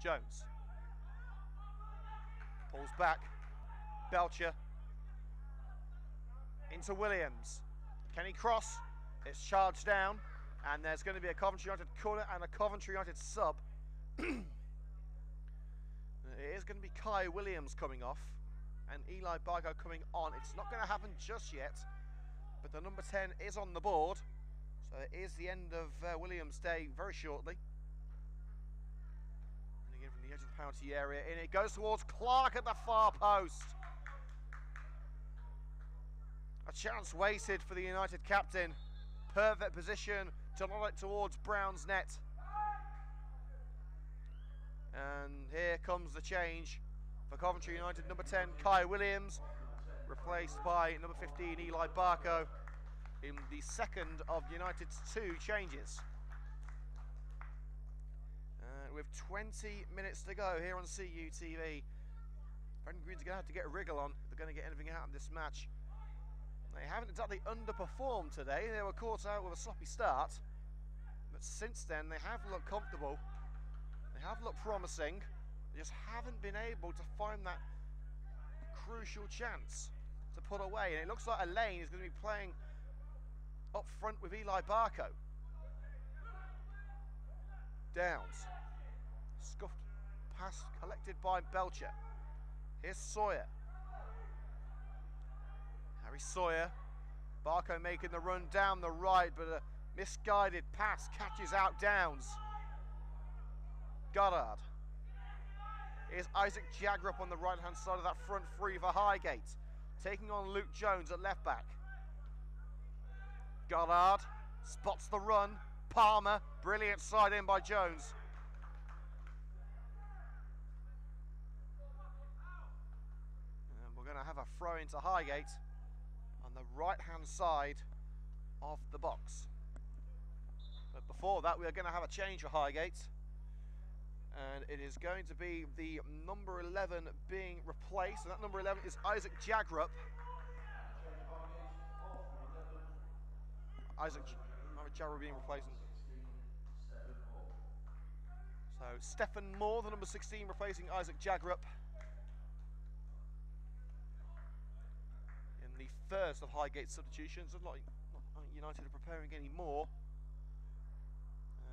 Jones. Pulls back. Belcher. Into Williams. Can he cross? It's charged down. And there's going to be a Coventry United corner and a Coventry United sub. It is going to be Kai Williams coming off. And Eli Bargo coming on. It's not going to happen just yet. But the number 10 is on the board. So it is the end of Williams' day very shortly. And again from the edge of the penalty area. In it goes towards Clark at the far post. A chance wasted for the United captain. Perfect position to nod it towards Brown's net. And here comes the change for Coventry United. Number 10, Kai Williams, replaced by number 15, Eli Barco, in the second of United's 2 changes. With 20 minutes to go here on CUTV, Brendan Green's going to have to get a wriggle on if they're going to get anything out of this match. They haven't exactly underperformed today. They were caught out with a sloppy start. But since then, they have looked comfortable. They have looked promising. They just haven't been able to find that crucial chance to put away. And it looks like Elaine is going to be playing up front with Eli Barco. Downs. Scuffed pass collected by Belcher. Here's Sawyer. Harry Sawyer, Barco making the run down the right, but a misguided pass catches out Downs. Goddard. Here's Isaac Jagger up on the right-hand side of that front three for Highgate, taking on Luke Jones at left back. Goddard spots the run. Palmer, brilliant side in by Jones. And we're going to have a throw into Highgate on the right-hand side of the box. But before that, we are going to have a change for Highgate. And it is going to be the number 11 being replaced. And that number 11 is Isaac Jagrup. Isaac Jagrup being replaced. So Stephen Moore, the number 16, replacing Isaac Jagrup. In the first of Highgate's substitutions. Not United are preparing any more.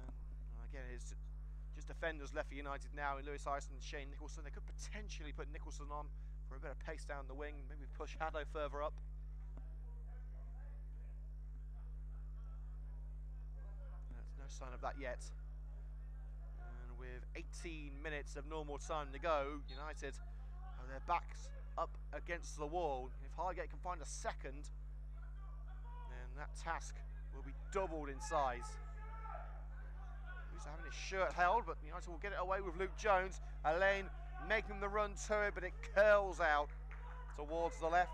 And again, it's just defenders left for United now in Lewis Ison and Shane Nicholson. They could potentially put Nicholson on for a bit of pace down the wing, maybe push Haddo further up. There's no sign of that yet. And with 18 minutes of normal time to go, United have their backs up against the wall. If Highgate can find a second, then that task will be doubled in size. He's having his shirt held, but United will get it away with Luke Jones. Elaine making the run to it, but it curls out towards the left.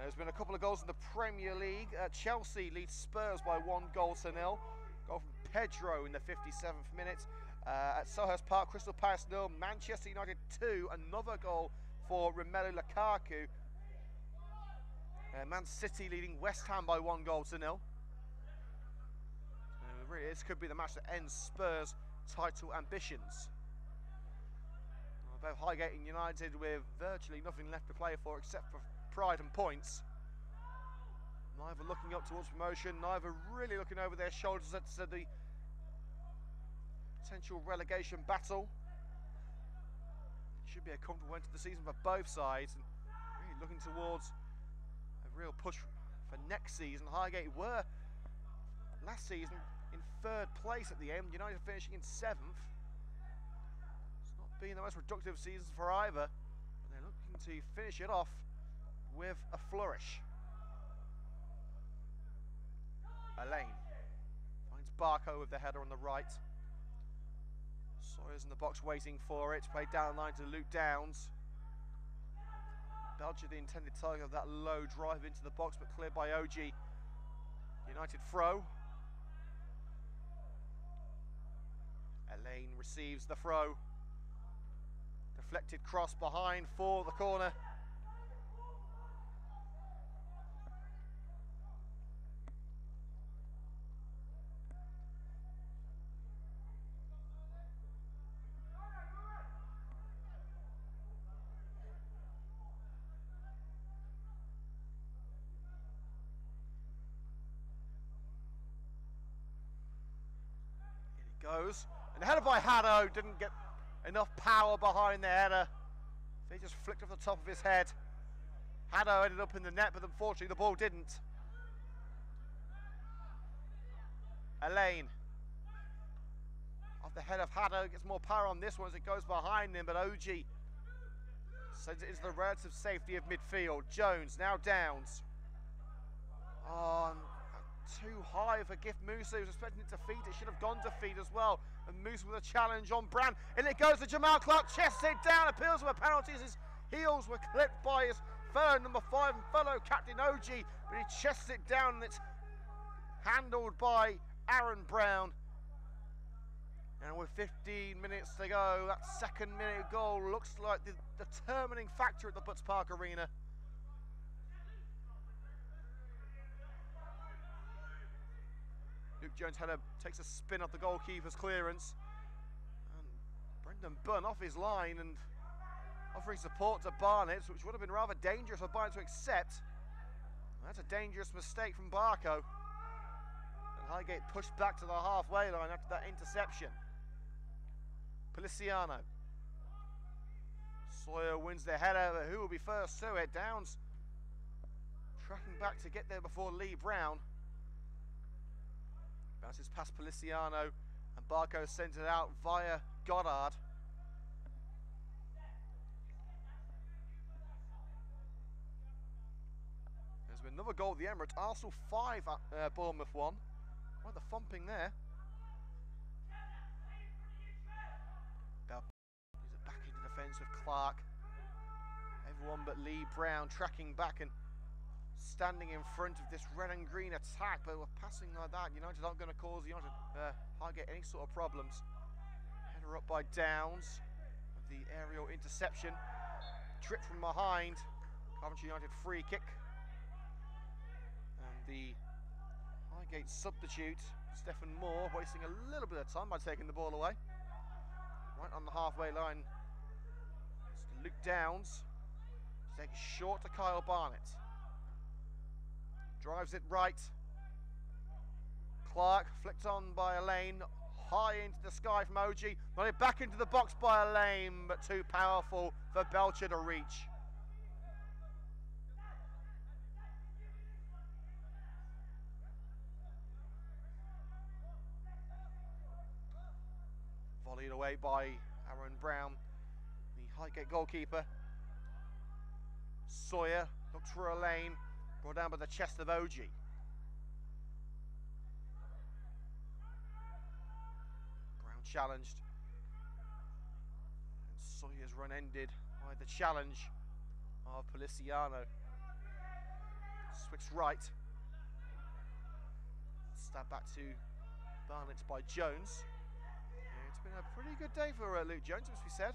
There's been a couple of goals in the Premier League. Chelsea leads Spurs by 1-0. Goal from Pedro in the 57th minute. At Selhurst Park, Crystal Palace 0, Manchester United 2. Another goal for Romelu Lukaku. Man City leading West Ham by 1-0. Really, this could be the match that ends Spurs' title ambitions. Both Highgate and United with virtually nothing left to play for except for pride and points. Neither looking up towards promotion, neither really looking over their shoulders at the potential relegation battle. It should be a comfortable end to the season for both sides, and really looking towards a real push for next season. Highgate were last season in 3rd place at the end, United finishing in 7th. It's not been the most productive season for either, but they're looking to finish it off with a flourish. Elaine finds Barco with the header on the right. Sawyer's in the box waiting for it. Played down the line to Luke Downs. Belcher the intended target of that low drive into the box, but cleared by OG. United throw. Elaine receives the throw. Deflected cross behind for the corner. goes. And the header by Haddo didn't get enough power behind the header. He just flicked off the top of his head. Haddo ended up in the net, but unfortunately the ball didn't. Elaine. Off the head of Haddo, gets more power on this one as it goes behind him, but OG sends it into the relative safety of midfield. Jones, now Downs. Oh, too high for Gift Musa. He was expecting it to feed. It should have gone to feed as well. And Musa with a challenge on Brand. And it goes to Jamal Clark. Chests it down. Appeals for a penalty as his heels were clipped by his third, number 5, and fellow captain OG. But he chests it down and it's handled by Aaron Brown. And with 15 minutes to go, that second minute goal looks like the determining factor at the Butts Park Arena. Luke Jones takes a spin off the goalkeeper's clearance. And Brendan Bunn off his line and offering support to Barnett, which would have been rather dangerous for Barnett to accept. That's a dangerous mistake from Barco. And Highgate pushed back to the halfway line after that interception. Policiano. Sawyer wins the header, but who will be first to it? Downs tracking back to get there before Lee Brown. Bounces past Policiano, and Barco sends it out via Goddard. There's been another goal at the Emirates. Arsenal 5, Bournemouth 1. Quite the thumping there. Bell brings it back into defence with Clark. Everyone but Lee Brown tracking back and standing in front of this red and green attack, but with passing like that, United aren't going to cause United Highgate any sort of problems. Header up by Downs, the aerial interception, trip from behind, Coventry United free kick, and the Highgate substitute, Stephen Moore, wasting a little bit of time by taking the ball away. Right on the halfway line, it's Luke Downs, takes short to Kyle Barnett. Drives it right. Clark flicked on by Elaine. High into the sky from OG. Got it back into the box by Elaine, but too powerful for Belcher to reach. Volleyed away by Aaron Brown, the Highgate goalkeeper. Sawyer looks for Elaine. Brought down by the chest of OG. Brown challenged. And Sawyer's run ended by the challenge of Policiano. Switched right. Stab back to Barnett by Jones. Yeah, it's been a pretty good day for Luke Jones, must be said.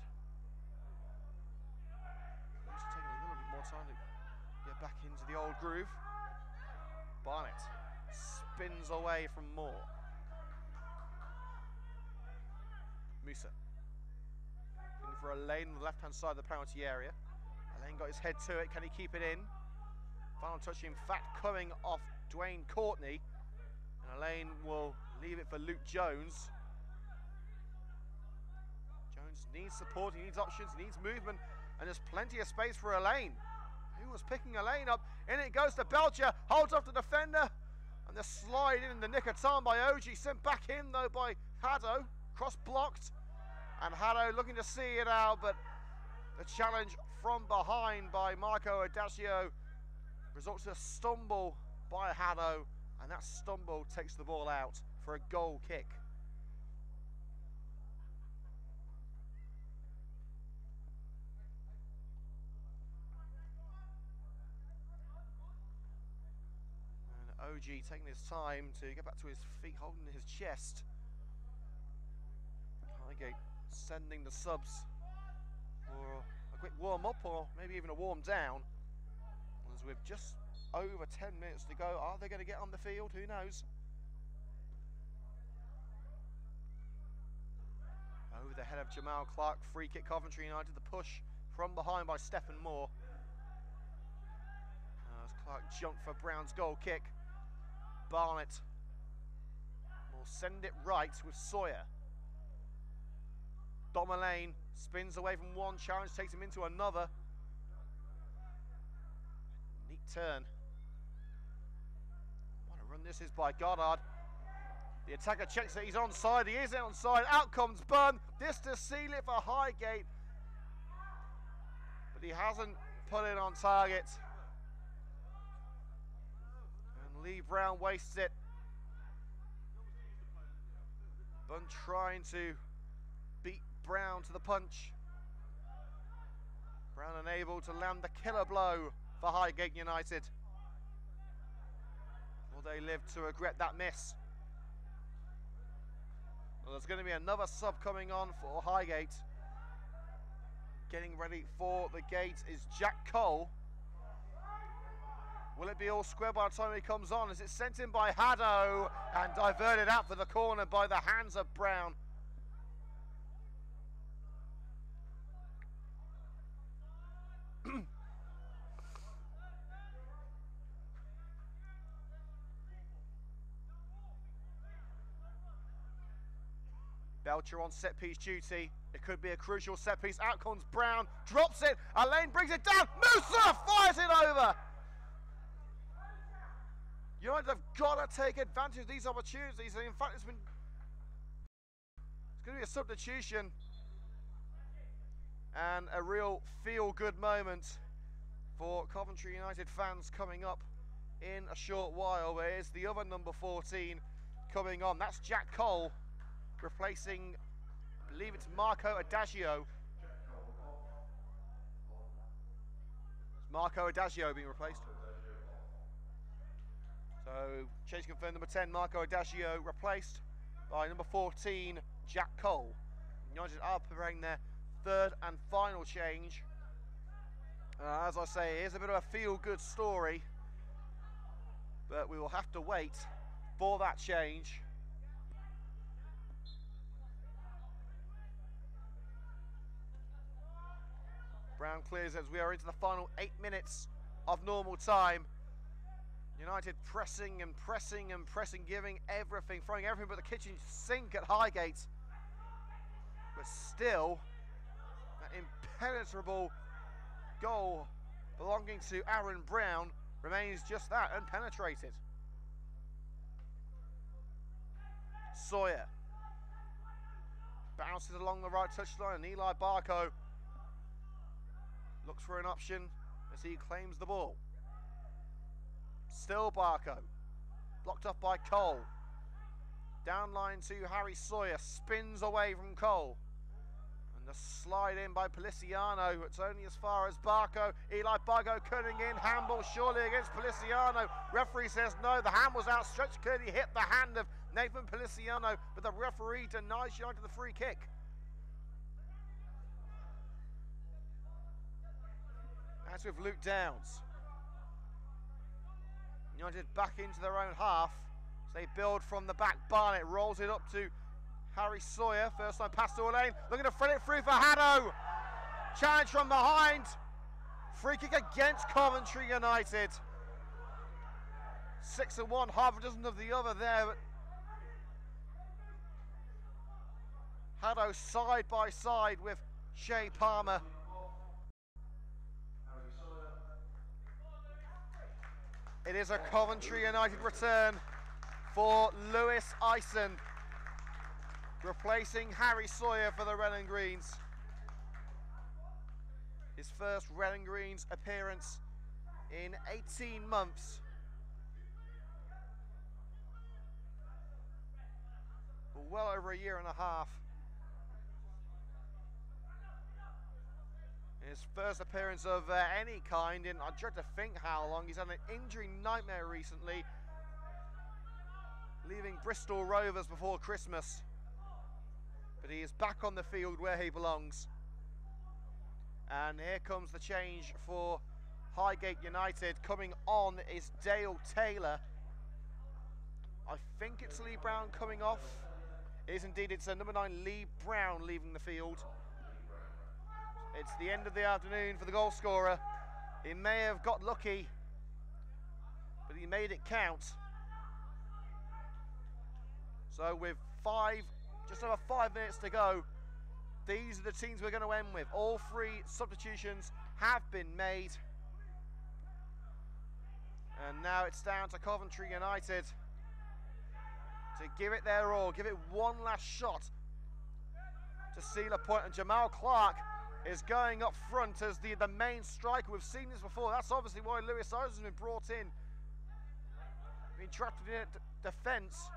It's taking a little bit more time to get back into the old groove. Barnett spins away from Moore. Musa looking for Elaine on the left-hand side of the penalty area. Elaine got his head to it. Can he keep it in? Final touch, in fact, coming off Dwayne Courtney. And Elaine will leave it for Luke Jones. Jones needs support, he needs options, he needs movement, and there's plenty of space for Elaine. Who was picking Elaine up? In it goes to Belcher, holds off the defender, and the slide in the nick of time by OG, sent back in though by Haddo, cross blocked, and Haddo looking to see it out, but the challenge from behind by Marco Adagio results in a stumble by Haddo, and that stumble takes the ball out for a goal kick. OG taking his time to get back to his feet, holding his chest. Highgate sending the subs for a quick warm-up or maybe even a warm-down. As with just over 10 minutes to go, are they going to get on the field? Who knows? Over the head of Jamal Clark, free kick Coventry United, the push from behind by Stephen Moore. As Clark jumped for Brown's goal kick. Barnett will send it right with Sawyer. Dom Lane spins away from one challenge, takes him into another. Neat turn. What a run this is by Goddard. The attacker checks that he's onside. He is onside. Out comes Bunn. This to seal it for Highgate. But he hasn't put it on target. And Lee Brown wastes it. Bunn trying to beat Brown to the punch. Brown unable to land the killer blow for Highgate United. Will they live to regret that miss? Well, there's going to be another sub coming on for Highgate. Getting ready for the gate is Jack Cole. Will it be all square by the time he comes on? Is it sent in by Haddo and diverted out for the corner by the hands of Brown? Belcher on set piece duty. It could be a crucial set piece. Out comes Brown, drops it. Alain brings it down. Musa fires it over. United have got to take advantage of these opportunities. In fact, it's going to be a substitution and a real feel-good moment for Coventry United fans coming up in a short while. There's the other number 14 coming on. That's Jack Cole replacing, I believe it's Marco Adagio. It's Marco Adagio being replaced. So, change confirmed, number 10, Marco Adagio, replaced by number 14, Jack Cole. United are preparing their third and final change. As I say, here's a bit of a feel-good story, but we will have to wait for that change. Brown clears as we are into the final 8 minutes of normal time. United pressing and pressing and pressing, giving everything, throwing everything but the kitchen sink at Highgate. But still, that impenetrable goal belonging to Aaron Brown remains just that, unpenetrated. Sawyer bounces along the right touchline, and Eli Barco looks for an option as he claims the ball. Still Barco, blocked off by Cole. Down line to Harry Sawyer, spins away from Cole. And the slide in by Policiano, it's only as far as Barco. Eli Barco cutting in, handball surely against Policiano. Referee says no, the hand was outstretched, clearly hit the hand of Nathan Policiano, but the referee denies United the free kick. That's with Luke Downs. United back into their own half. So they build from the back. Barnett rolls it up to Harry Sawyer. First time pass to Elaine. Looking to thread it through for Haddo. Challenge from behind. Free kick against Coventry United. 6 of one, half a dozen of the other there. But Haddo side by side with Shea Palmer. It is a Coventry United return for Lewis Eisen, replacing Harry Sawyer for the Red and Greens. His first Red and Greens appearance in 18 months. For well over a year and a half. His first appearance of any kind in, I dread to think how long. He's had an injury nightmare recently, leaving Bristol Rovers before Christmas. But he is back on the field where he belongs. And here comes the change for Highgate United. Coming on is Dale Taylor. I think it's Lee Brown coming off. It is indeed, it's number 9 Lee Brown leaving the field. It's the end of the afternoon for the goal scorer. He may have got lucky, but he made it count. So with just over 5 minutes to go, these are the teams we're going to end with. All three substitutions have been made. And now it's down to Coventry United to give it their all, give it one last shot to seal a point. And Jamal Clark is going up front as the main striker. We've seen this before. That's obviously why Lewis Owens has been brought in. Being trapped in defence.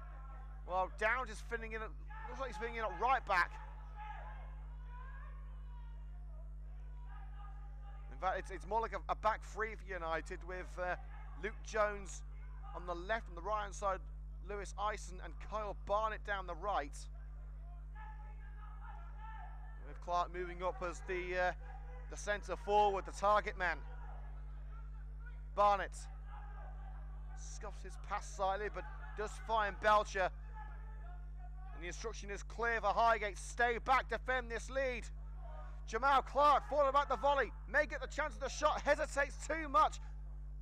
Well, Downs is filling in, looks like he's filling in at right back. In fact, it's more like a back three for United with Luke Jones on the left, on the right hand side, Lewis Ison and Kyle Barnett down the right. With Clark moving up as the centre forward, the target man. Barnett scuffs his pass slightly, but does find Belcher. And the instruction is clear for Highgate. Stay back, defend this lead. Jamal Clark thought about the volley, may get the chance of the shot, hesitates too much.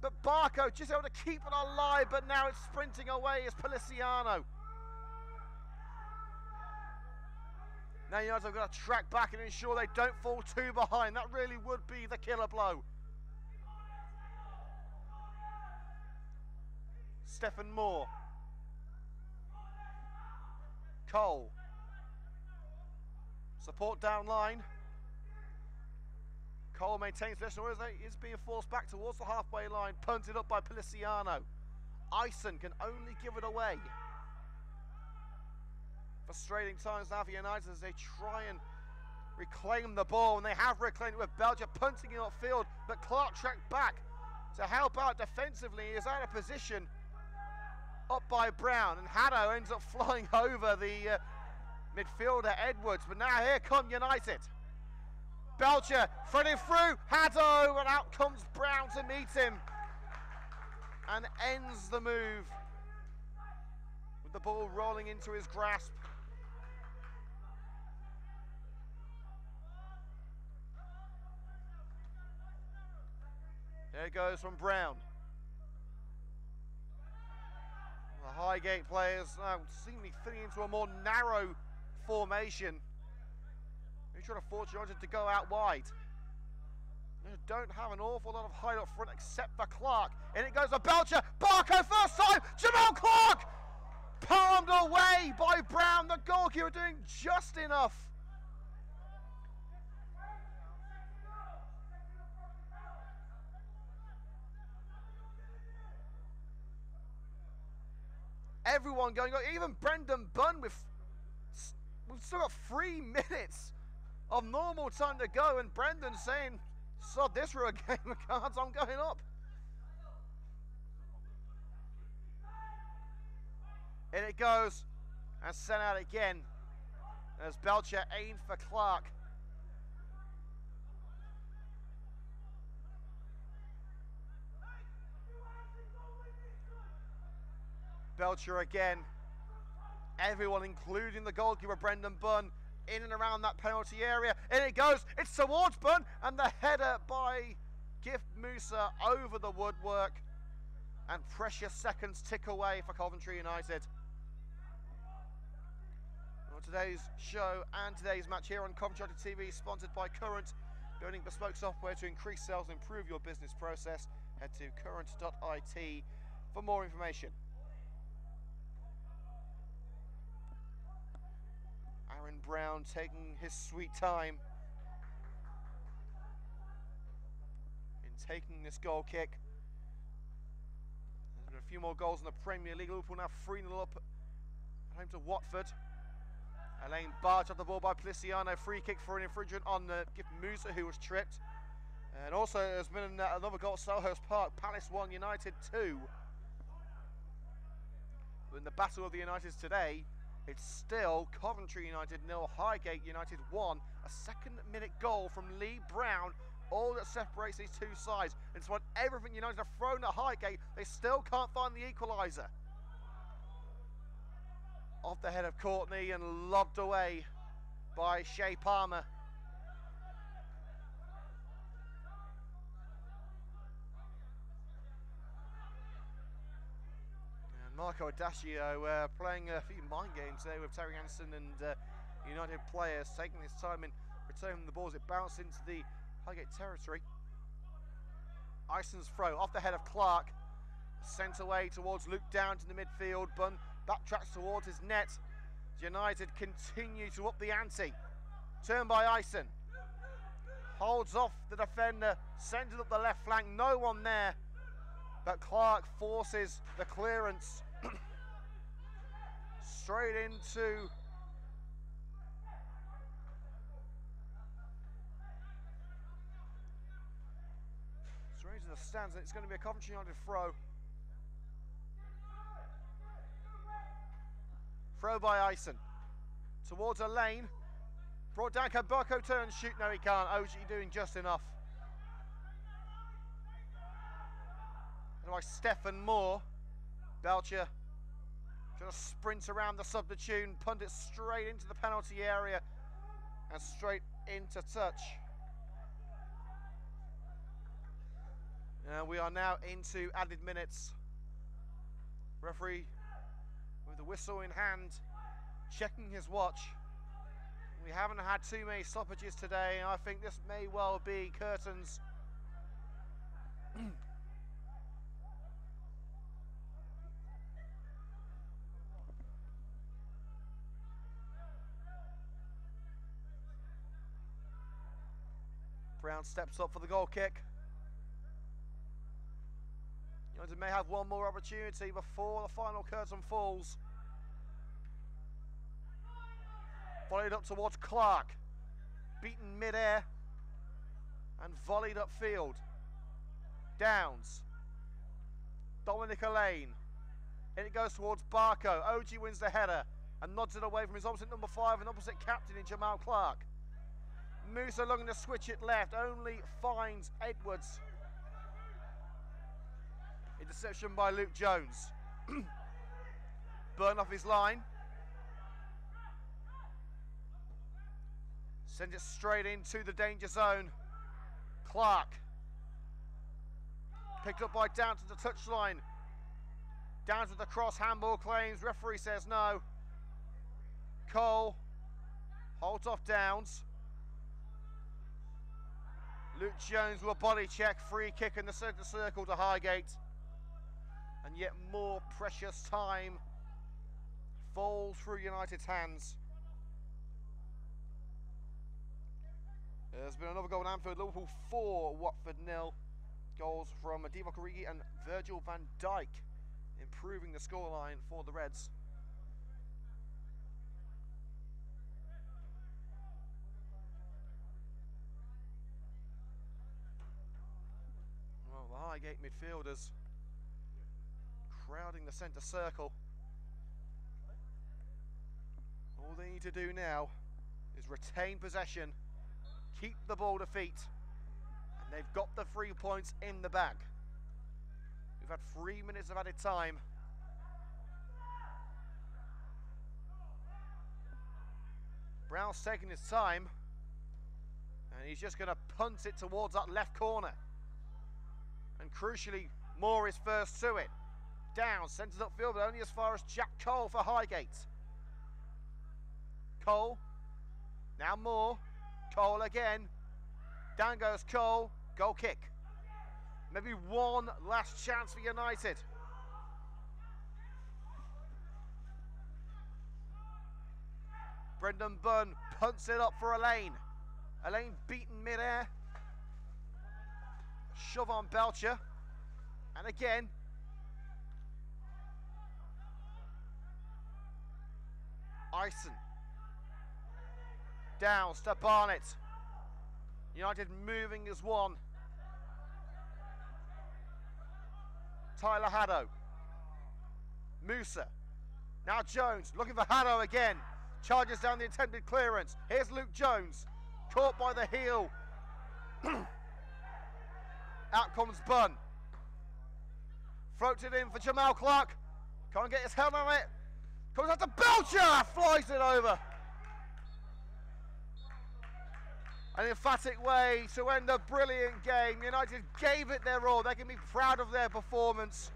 But Barco just able to keep it alive, but now it's sprinting away as Policiano. Now United have got to track back and ensure they don't fall too behind. That really would be the killer blow. Stephen Moore. Cole. Support down line. Cole maintains possession, or is being forced back towards the halfway line, punted up by Policiano. Ison can only give it away. Frustrating times now for United as they try and reclaim the ball, and they have reclaimed it with Belcher punting it upfield, but Clark tracked back to help out defensively. He is out of position up by Brown, and Haddo ends up flying over the midfielder Edwards, but now here come United. Belcher threading through, Haddo, and out comes Brown to meet him and ends the move with the ball rolling into his grasp. There it goes from Brown. The Highgate players now seemingly fitting into a more narrow formation. They're trying to force United to go out wide. They don't have an awful lot of height up front except for Clark. And it goes to Belcher. Barco first time. Jamal Clark palmed away by Brown. The goalkeeper doing just enough. Everyone going on, even Brendan Bunn we've still got 3 minutes of normal time to go, and Brendan saying, sod this for a game of cards, I'm going up. And it goes and sent out again as Belcher aimed for Clark. Belcher again. Everyone, including the goalkeeper Brendan Bunn, in and around that penalty area. And it goes, it's towards Bunn, and the header by Gift Musa over the woodwork. And precious seconds tick away for Coventry United. Well, today's show and today's match here on Coventry TV is sponsored by Current, building bespoke software to increase sales and improve your business process. Head to current.it for more information. Aaron Brown taking his sweet time in taking this goal kick. There's been a few more goals in the Premier League. Liverpool now 3-0 up at home to Watford. Elaine barged up the ball by Policiano. Free kick for an infringement on Gift Musa, who was tripped. And also there's been another goal at Selhurst Park. Palace 1, United 2. But in the battle of the Uniteds today, it's still Coventry United 0, Highgate United 1. A second-minute goal from Lee Brown, all that separates these two sides. And despite everything United have thrown at Highgate, they still can't find the equaliser. Off the head of Courtney and lobbed away by Shea Palmer. And Marco Adagio playing a few mind games there with Terry Anderson and United players, taking his time in returning the balls. It bounced into the Highgate territory. Ison's throw off the head of Clark, sent away towards Luke down to the midfield. Bunn backtracks towards his net. United continue to up the ante. Turn by Ison. Holds off the defender, sends it up the left flank. No one there, but Clark forces the clearance straight into the stands, and it's going to be a Coventry United throw. Throw by Ison towards a lane. Brought down, can Burko turn and shoot? No, he can't. OG doing just enough. And by Stephen Moore. Belcher trying to sprint around the subplatoon, punt it straight into the penalty area and straight into touch. We are now into added minutes. Referee with the whistle in hand, checking his watch. We haven't had too many stoppages today, and I think this may well be curtains. Brown steps up for the goal kick. United may have one more opportunity before the final curtain falls. Volleyed up towards Clark. Beaten mid-air and volleyed upfield. Downs. Dominic Elaine. And it goes towards Barco. OG wins the header and nods it away from his opposite number 5 and opposite captain in Jamal Clark. Musa looking to switch it left, only finds Edwards. Interception by Luke Jones. Burn off his line. Sends it straight into the danger zone. Clark. Picked up by Downs to the touchline. Downs with the cross, handball claims. Referee says no. Cole holds off Downs. Luke Jones with a body check. Free kick in the centre circle to Highgate. And yet more precious time falls through United's hands. There's been another goal in Anfield. Liverpool 4, Watford 0. Goals from Divock Origi and Virgil van Dijk, improving the scoreline for the Reds. Well, the Highgate midfielders crowding the centre circle. All they need to do now is retain possession, keep the ball to feet, and they've got the 3 points in the bag. We've had 3 minutes of added time. Brown's taking his time, and he's just going to punt it towards that left corner. And crucially, Moore is first to it. Down, centres upfield, but only as far as Jack Cole for Highgate. Cole, now Moore, Cole again. Down goes Cole, goal kick. Maybe one last chance for United. Brendan Bunn punts it up for Elaine. Elaine beaten mid-air. Shove on Belcher. And again. Ison. Downs to Barnett. United moving as one. Tyler Haddo. Musa. Now Jones looking for Haddo again. Charges down the attempted clearance. Here's Luke Jones. Caught by the heel. Out comes Bunn. Floats it in for Jamal Clark. Can't get his head on it. Comes out to Belcher. Flies it over. An emphatic way to end a brilliant game. United gave it their all. They can be proud of their performance.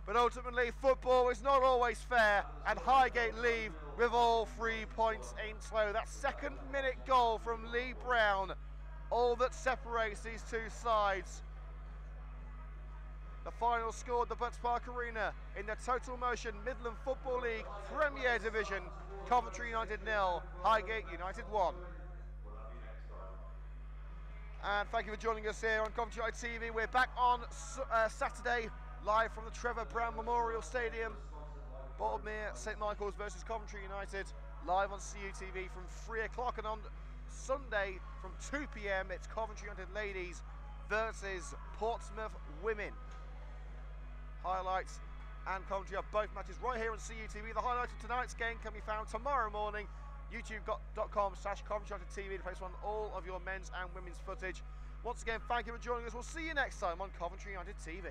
But ultimately, football is not always fair, and Highgate leave with all 3 points in tow. That second-minute goal from Lee Brown, all that separates these two sides. The final score at the Butts Park Arena in the Total Motion Midland Football League Premier Division. Coventry United 0, Highgate United 1. And thank you for joining us here on Coventry United TV. We're back on Saturday, live from the Trevor Brown Memorial Stadium. Bournemere St Michael's versus Coventry United, live on CUTV from 3 o'clock. And on Sunday from 2 PM, it's Coventry United Ladies versus Portsmouth Women. Highlights and commentary of both matches right here on CUTV. The highlight of tonight's game can be found tomorrow morning, youtube.com/Coventry United TV, to place on all of your men's and women's footage. Once again, thank you for joining us. We'll see you next time on Coventry United TV.